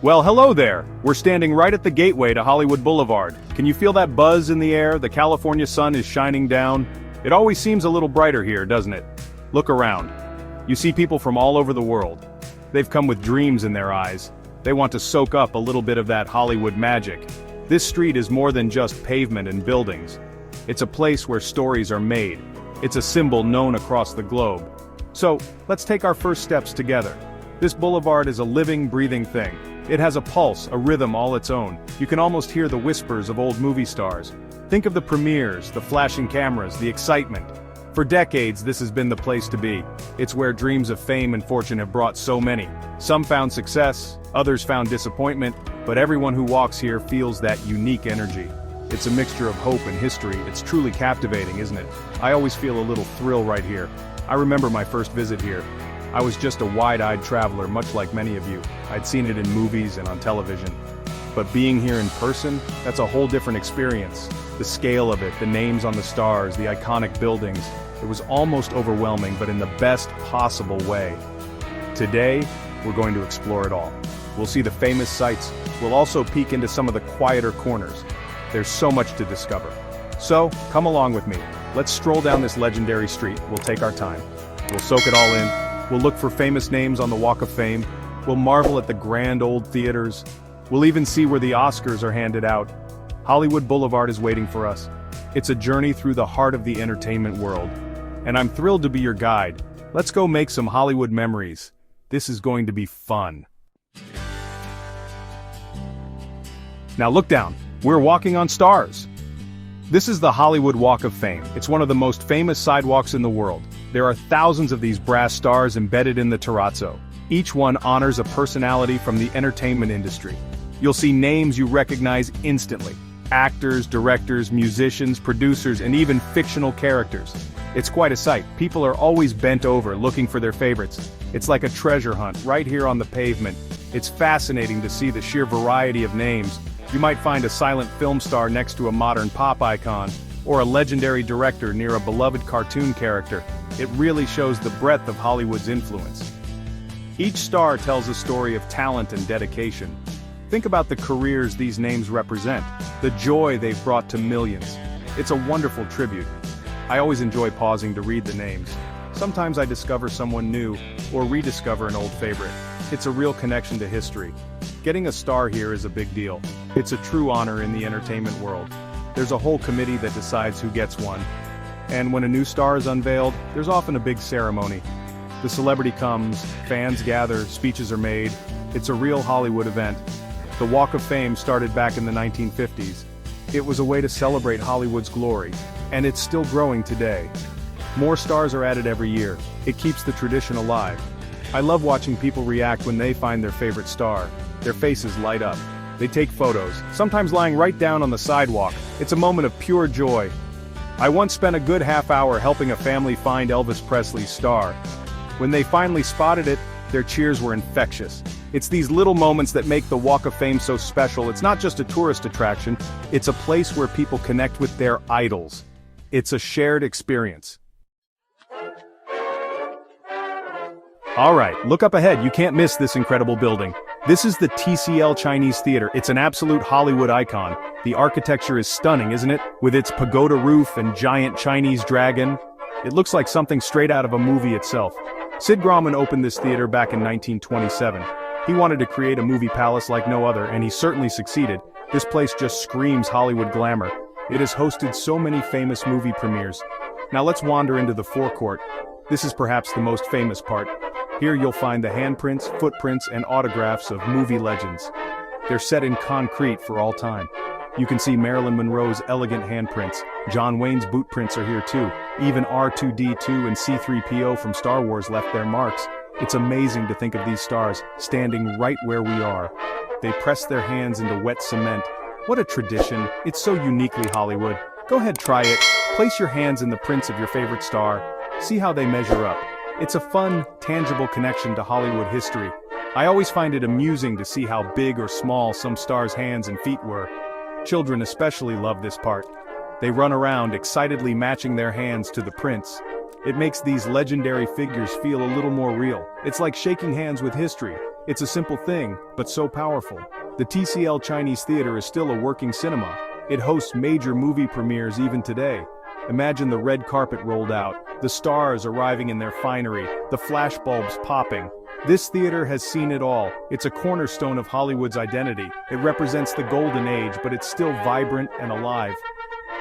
Well, hello there. We're standing right at the gateway to Hollywood Boulevard. Can you feel that buzz in the air? The California sun is shining down. It always seems a little brighter here, doesn't it? Look around. You see people from all over the world. They've come with dreams in their eyes. They want to soak up a little bit of that Hollywood magic. This street is more than just pavement and buildings. It's a place where stories are made. It's a symbol known across the globe. So, let's take our first steps together. This boulevard is a living, breathing thing. It has a pulse, a rhythm all its own. You can almost hear the whispers of old movie stars. Think of the premieres, the flashing cameras, the excitement. For decades, this has been the place to be. It's where dreams of fame and fortune have brought so many. Some found success, others found disappointment, but everyone who walks here feels that unique energy. It's a mixture of hope and history. It's truly captivating, isn't it? I always feel a little thrill right here. I remember my first visit here. I was just a wide-eyed traveler, much like many of you. I'd seen it in movies and on television. But being here in person, that's a whole different experience. The scale of it, the names on the stars, the iconic buildings. It was almost overwhelming, but in the best possible way. Today, we're going to explore it all. We'll see the famous sights. We'll also peek into some of the quieter corners. There's so much to discover. So, come along with me. Let's stroll down this legendary street. We'll take our time. We'll soak it all in. We'll look for famous names on the Walk of Fame. We'll marvel at the grand old theaters. We'll even see where the Oscars are handed out. Hollywood Boulevard is waiting for us. It's a journey through the heart of the entertainment world. And I'm thrilled to be your guide. Let's go make some Hollywood memories. This is going to be fun. Now look down. We're walking on stars. This is the Hollywood Walk of Fame. It's one of the most famous sidewalks in the world. There are thousands of these brass stars embedded in the terrazzo. Each one honors a personality from the entertainment industry. You'll see names you recognize instantly. Actors, directors, musicians, producers, and even fictional characters. It's quite a sight. People are always bent over looking for their favorites. It's like a treasure hunt right here on the pavement. It's fascinating to see the sheer variety of names. You might find a silent film star next to a modern pop icon, or a legendary director near a beloved cartoon character. It really shows the breadth of Hollywood's influence. Each star tells a story of talent and dedication. Think about the careers these names represent, the joy they've brought to millions. It's a wonderful tribute. I always enjoy pausing to read the names. Sometimes I discover someone new, or rediscover an old favorite. It's a real connection to history. Getting a star here is a big deal. It's a true honor in the entertainment world. There's a whole committee that decides who gets one. And when a new star is unveiled, there's often a big ceremony. The celebrity comes, fans gather, speeches are made. It's a real Hollywood event. The Walk of Fame started back in the 1950s. It was a way to celebrate Hollywood's glory, and it's still growing today. More stars are added every year. It keeps the tradition alive. I love watching people react when they find their favorite star. Their faces light up. They take photos, sometimes lying right down on the sidewalk. It's a moment of pure joy. I once spent a good half hour helping a family find Elvis Presley's star. When they finally spotted it, their cheers were infectious. It's these little moments that make the Walk of Fame so special. It's not just a tourist attraction, it's a place where people connect with their idols. It's a shared experience. Alright, look up ahead, you can't miss this incredible building. This is the TCL Chinese Theatre. It's an absolute Hollywood icon. The architecture is stunning, isn't it? With its pagoda roof and giant Chinese dragon. It looks like something straight out of a movie itself. Sid Grauman opened this theater back in 1927. He wanted to create a movie palace like no other, and he certainly succeeded. This place just screams Hollywood glamour. It has hosted so many famous movie premieres. Now let's wander into the forecourt. This is perhaps the most famous part. Here you'll find the handprints, footprints, and autographs of movie legends. They're set in concrete for all time. You can see Marilyn Monroe's elegant handprints. John Wayne's boot prints are here too. Even R2-D2 and C-3PO from Star Wars left their marks. It's amazing to think of these stars standing right where we are. They press their hands into wet cement. What a tradition. It's so uniquely Hollywood. Go ahead, try it. Place your hands in the prints of your favorite star. See how they measure up. It's a fun, tangible connection to Hollywood history. I always find it amusing to see how big or small some stars' hands and feet were. Children especially love this part. They run around excitedly matching their hands to the prints. It makes these legendary figures feel a little more real. It's like shaking hands with history. It's a simple thing, but so powerful. The TCL Chinese Theatre is still a working cinema. It hosts major movie premieres even today. Imagine the red carpet rolled out, the stars arriving in their finery, the flashbulbs popping. This theater has seen it all. It's a cornerstone of Hollywood's identity. It represents the golden age, but it's still vibrant and alive.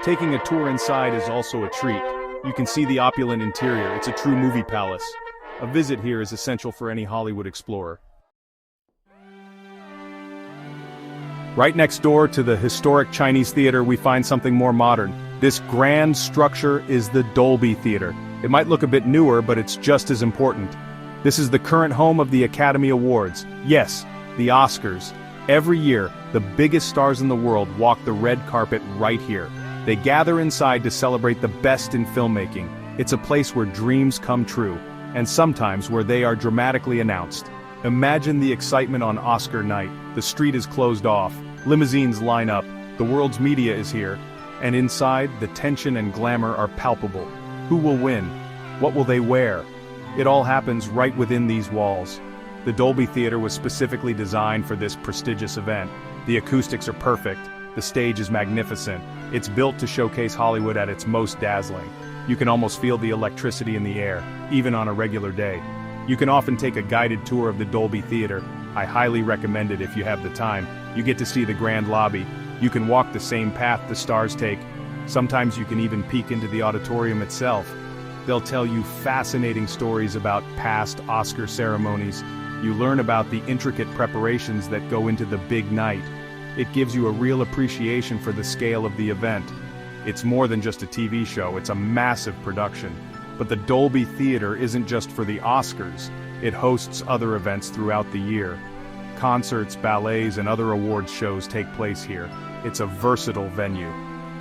Taking a tour inside is also a treat. You can see the opulent interior. It's a true movie palace. A visit here is essential for any Hollywood explorer. Right next door to the historic Chinese Theatre, we find something more modern. This grand structure is the Dolby Theatre. It might look a bit newer, but it's just as important. This is the current home of the Academy Awards. Yes, the Oscars. Every year, the biggest stars in the world walk the red carpet right here. They gather inside to celebrate the best in filmmaking. It's a place where dreams come true, and sometimes where they are dramatically announced. Imagine the excitement on Oscar night. The street is closed off, limousines line up, the world's media is here, and inside, the tension and glamour are palpable. Who will win? What will they wear? It all happens right within these walls. The Dolby Theatre was specifically designed for this prestigious event. The acoustics are perfect, the stage is magnificent. It's built to showcase Hollywood at its most dazzling. You can almost feel the electricity in the air, even on a regular day. You can often take a guided tour of the Dolby Theatre. I highly recommend it if you have the time. You get to see the grand lobby. You can walk the same path the stars take. Sometimes you can even peek into the auditorium itself. They'll tell you fascinating stories about past Oscar ceremonies. You learn about the intricate preparations that go into the big night. It gives you a real appreciation for the scale of the event. It's more than just a TV show, it's a massive production. But the Dolby Theatre isn't just for the Oscars. It hosts other events throughout the year. Concerts, ballets, and other awards shows take place here. It's a versatile venue.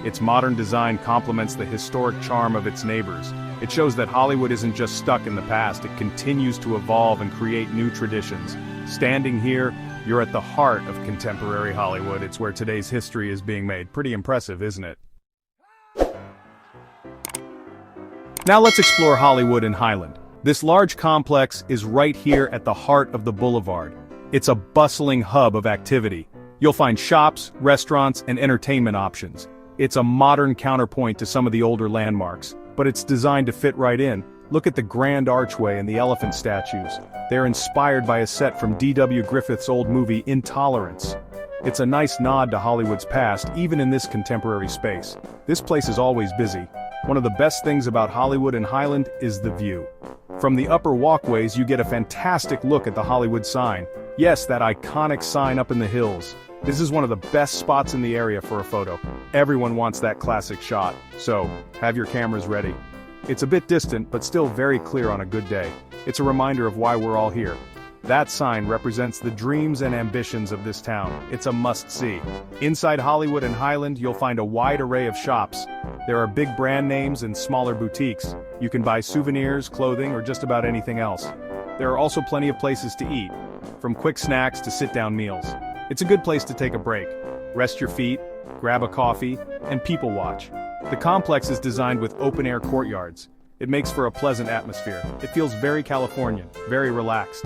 Its modern design complements the historic charm of its neighbors. It shows that Hollywood isn't just stuck in the past, it continues to evolve and create new traditions. Standing here, you're at the heart of contemporary Hollywood. It's where today's history is being made. Pretty impressive, isn't it? Now let's explore Hollywood and Highland. This large complex is right here at the heart of the boulevard. It's a bustling hub of activity. You'll find shops, restaurants, and entertainment options. It's a modern counterpoint to some of the older landmarks, but it's designed to fit right in. Look at the grand archway and the elephant statues. They're inspired by a set from D.W. Griffith's old movie Intolerance. It's a nice nod to Hollywood's past, even in this contemporary space. This place is always busy. One of the best things about Hollywood and Highland is the view. From the upper walkways, you get a fantastic look at the Hollywood sign. Yes, that iconic sign up in the hills. This is one of the best spots in the area for a photo. Everyone wants that classic shot, so have your cameras ready. It's a bit distant, but still very clear on a good day. It's a reminder of why we're all here. That sign represents the dreams and ambitions of this town. It's a must-see. Inside Hollywood and Highland, you'll find a wide array of shops. There are big brand names and smaller boutiques. You can buy souvenirs, clothing, or just about anything else. There are also plenty of places to eat, from quick snacks to sit-down meals. It's a good place to take a break, rest your feet, grab a coffee, and people watch. The complex is designed with open-air courtyards. It makes for a pleasant atmosphere. It feels very Californian, very relaxed.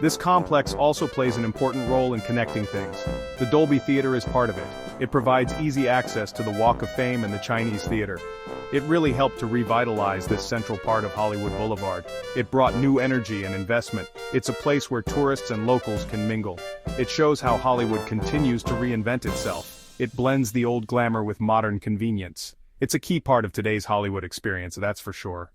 This complex also plays an important role in connecting things. The Dolby Theatre is part of it. It provides easy access to the Walk of Fame and the Chinese Theatre. It really helped to revitalize this central part of Hollywood Boulevard. It brought new energy and investment. It's a place where tourists and locals can mingle. It shows how Hollywood continues to reinvent itself. It blends the old glamour with modern convenience. It's a key part of today's Hollywood experience, that's for sure.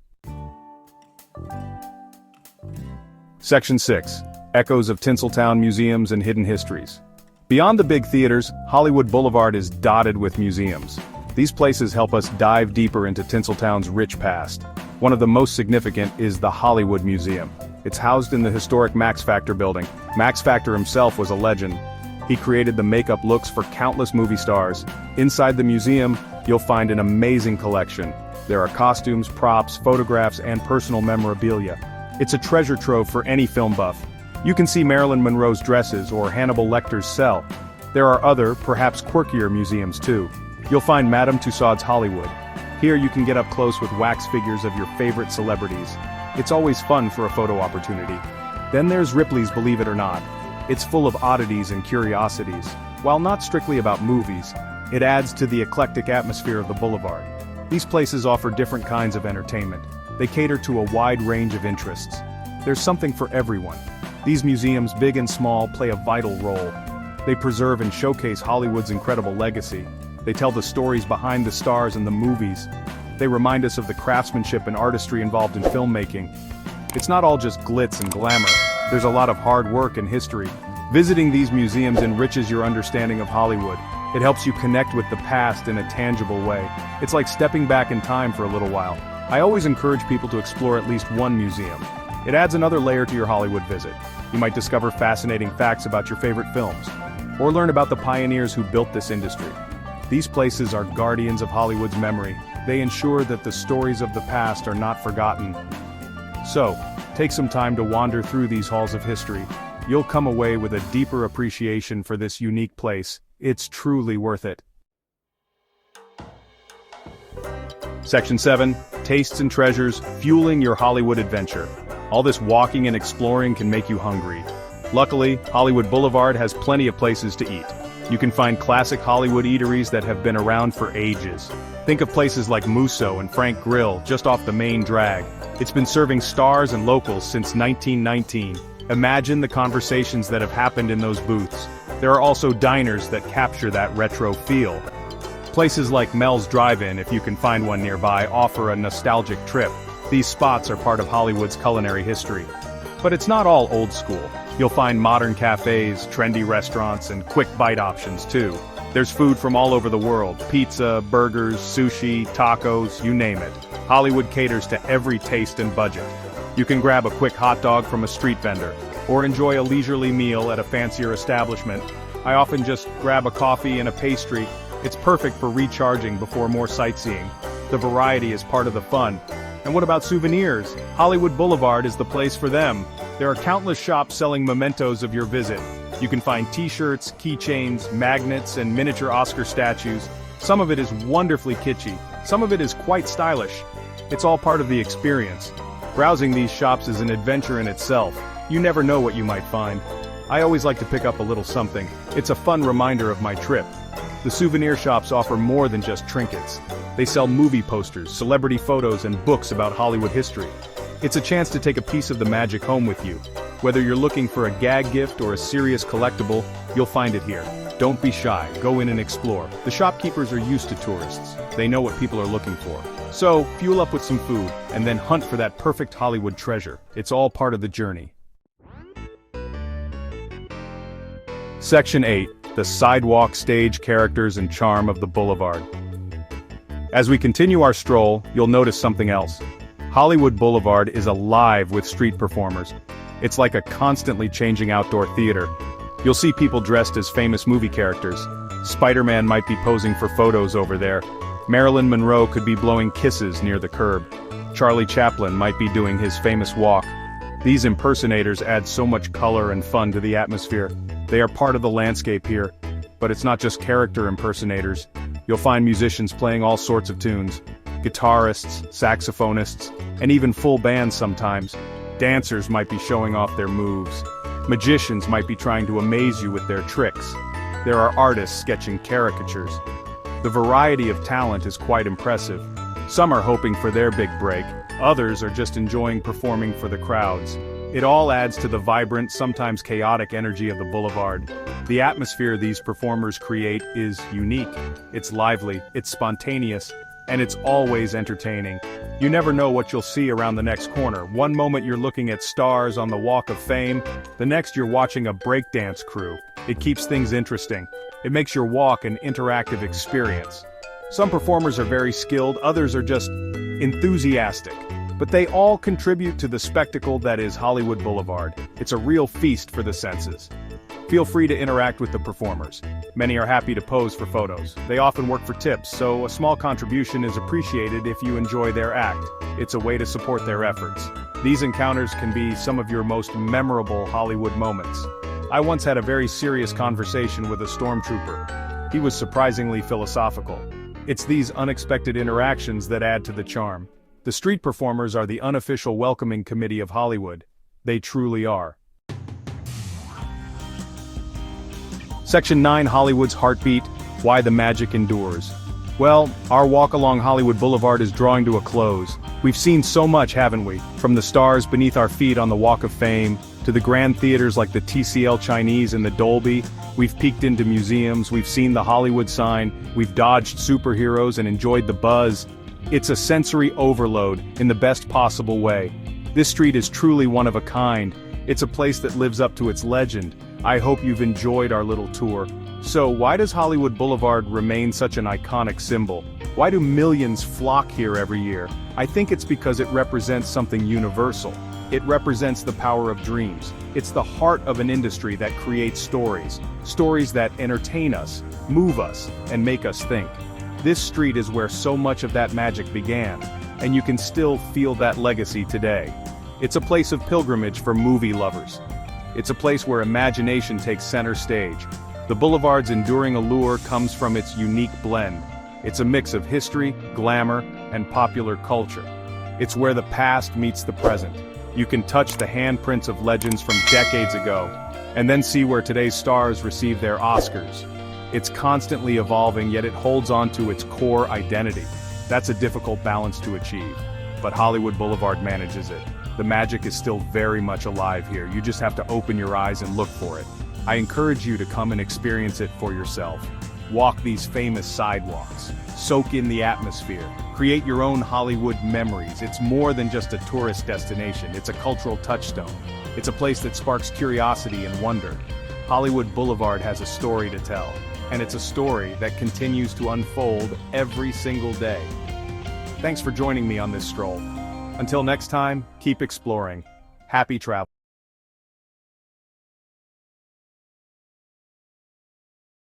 Section 6. Echoes of Tinseltown Museums and Hidden Histories. Beyond the big theaters, Hollywood Boulevard is dotted with museums. These places help us dive deeper into Tinseltown's rich past. One of the most significant is the Hollywood Museum. It's housed in the historic Max Factor building. Max Factor himself was a legend. He created the makeup looks for countless movie stars. Inside the museum, you'll find an amazing collection. There are costumes, props, photographs, and personal memorabilia. It's a treasure trove for any film buff. You can see Marilyn Monroe's dresses or Hannibal Lecter's cell. There are other, perhaps quirkier museums too. You'll find Madame Tussauds Hollywood. Here you can get up close with wax figures of your favorite celebrities. It's always fun for a photo opportunity. Then there's Ripley's Believe It or Not. It's full of oddities and curiosities. While not strictly about movies, it adds to the eclectic atmosphere of the boulevard. These places offer different kinds of entertainment. They cater to a wide range of interests. There's something for everyone. These museums, big and small, play a vital role. They preserve and showcase Hollywood's incredible legacy. They tell the stories behind the stars and the movies. They remind us of the craftsmanship and artistry involved in filmmaking. It's not all just glitz and glamour. There's a lot of hard work and history. Visiting these museums enriches your understanding of Hollywood. It helps you connect with the past in a tangible way. It's like stepping back in time for a little while. I always encourage people to explore at least one museum. It adds another layer to your Hollywood visit. You might discover fascinating facts about your favorite films, or learn about the pioneers who built this industry. These places are guardians of Hollywood's memory. They ensure that the stories of the past are not forgotten. So, take some time to wander through these halls of history. You'll come away with a deeper appreciation for this unique place. It's truly worth it. Section 7. Tastes and Treasures, Fueling Your Hollywood Adventure. All this walking and exploring can make you hungry. Luckily, Hollywood Boulevard has plenty of places to eat. You can find classic Hollywood eateries that have been around for ages. Think of places like Musso and Frank Grill, just off the main drag. It's been serving stars and locals since 1919. Imagine the conversations that have happened in those booths. There are also diners that capture that retro feel. Places like Mel's Drive-In, if you can find one nearby, offer a nostalgic trip. These spots are part of Hollywood's culinary history. But it's not all old school. You'll find modern cafes, trendy restaurants, and quick bite options too. There's food from all over the world: pizza, burgers, sushi, tacos, you name it. Hollywood caters to every taste and budget. You can grab a quick hot dog from a street vendor, or enjoy a leisurely meal at a fancier establishment. I often just grab a coffee and a pastry. It's perfect for recharging before more sightseeing. The variety is part of the fun. And what about souvenirs? Hollywood Boulevard is the place for them. There are countless shops selling mementos of your visit. You can find t-shirts, keychains, magnets, and miniature Oscar statues. Some of it is wonderfully kitschy. Some of it is quite stylish. It's all part of the experience. Browsing these shops is an adventure in itself. You never know what you might find. I always like to pick up a little something. It's a fun reminder of my trip. The souvenir shops offer more than just trinkets. They sell movie posters, celebrity photos, and books about Hollywood history. It's a chance to take a piece of the magic home with you. Whether you're looking for a gag gift or a serious collectible, you'll find it here. Don't be shy, go in and explore. The shopkeepers are used to tourists. They know what people are looking for. So, fuel up with some food, and then hunt for that perfect Hollywood treasure. It's all part of the journey. Section 8. The Sidewalk, Stage, Characters, and Charm of the Boulevard. As we continue our stroll, you'll notice something else. Hollywood Boulevard is alive with street performers. It's like a constantly changing outdoor theater. You'll see people dressed as famous movie characters. Spider-Man might be posing for photos over there. Marilyn Monroe could be blowing kisses near the curb. Charlie Chaplin might be doing his famous walk. These impersonators add so much color and fun to the atmosphere. They are part of the landscape here. But it's not just character impersonators. You'll find musicians playing all sorts of tunes. Guitarists, saxophonists, and even full bands sometimes. Dancers might be showing off their moves. Magicians might be trying to amaze you with their tricks. There are artists sketching caricatures. The variety of talent is quite impressive. Some are hoping for their big break. Others are just enjoying performing for the crowds. It all adds to the vibrant, sometimes chaotic energy of the boulevard. The atmosphere these performers create is unique. It's lively, it's spontaneous, and it's always entertaining. You never know what you'll see around the next corner. One moment you're looking at stars on the Walk of Fame, the next you're watching a breakdance crew. It keeps things interesting. It makes your walk an interactive experience. Some performers are very skilled, others are just enthusiastic. But they all contribute to the spectacle that is Hollywood Boulevard. It's a real feast for the senses. Feel free to interact with the performers. Many are happy to pose for photos. They often work for tips, so a small contribution is appreciated if you enjoy their act. It's a way to support their efforts. These encounters can be some of your most memorable Hollywood moments. I once had a very serious conversation with a stormtrooper. He was surprisingly philosophical. It's these unexpected interactions that add to the charm. The street performers are the unofficial welcoming committee of Hollywood. They truly are. Section 9, Hollywood's Heartbeat, Why the Magic Endures. Well, our walk along Hollywood Boulevard is drawing to a close. We've seen so much, haven't we? From the stars beneath our feet on the Walk of Fame, to the grand theaters like the TCL Chinese and the Dolby. We've peeked into museums, we've seen the Hollywood sign, we've dodged superheroes and enjoyed the buzz. It's a sensory overload, in the best possible way. This street is truly one of a kind. It's a place that lives up to its legend. I hope you've enjoyed our little tour. So why does Hollywood Boulevard remain such an iconic symbol? Why do millions flock here every year? I think it's because it represents something universal. It represents the power of dreams. It's the heart of an industry that creates stories. Stories that entertain us, move us, and make us think. This street is where so much of that magic began, and you can still feel that legacy today. It's a place of pilgrimage for movie lovers. It's a place where imagination takes center stage. The boulevard's enduring allure comes from its unique blend. It's a mix of history, glamour, and popular culture. It's where the past meets the present. You can touch the handprints of legends from decades ago, and then see where today's stars receive their Oscars. It's constantly evolving, yet it holds on to its core identity. That's a difficult balance to achieve, but Hollywood Boulevard manages it. The magic is still very much alive here. You just have to open your eyes and look for it. I encourage you to come and experience it for yourself. Walk these famous sidewalks. Soak in the atmosphere. Create your own Hollywood memories. It's more than just a tourist destination. It's a cultural touchstone. It's a place that sparks curiosity and wonder. Hollywood Boulevard has a story to tell, and it's a story that continues to unfold every single day. Thanks for joining me on this stroll. Until next time, keep exploring. Happy travel.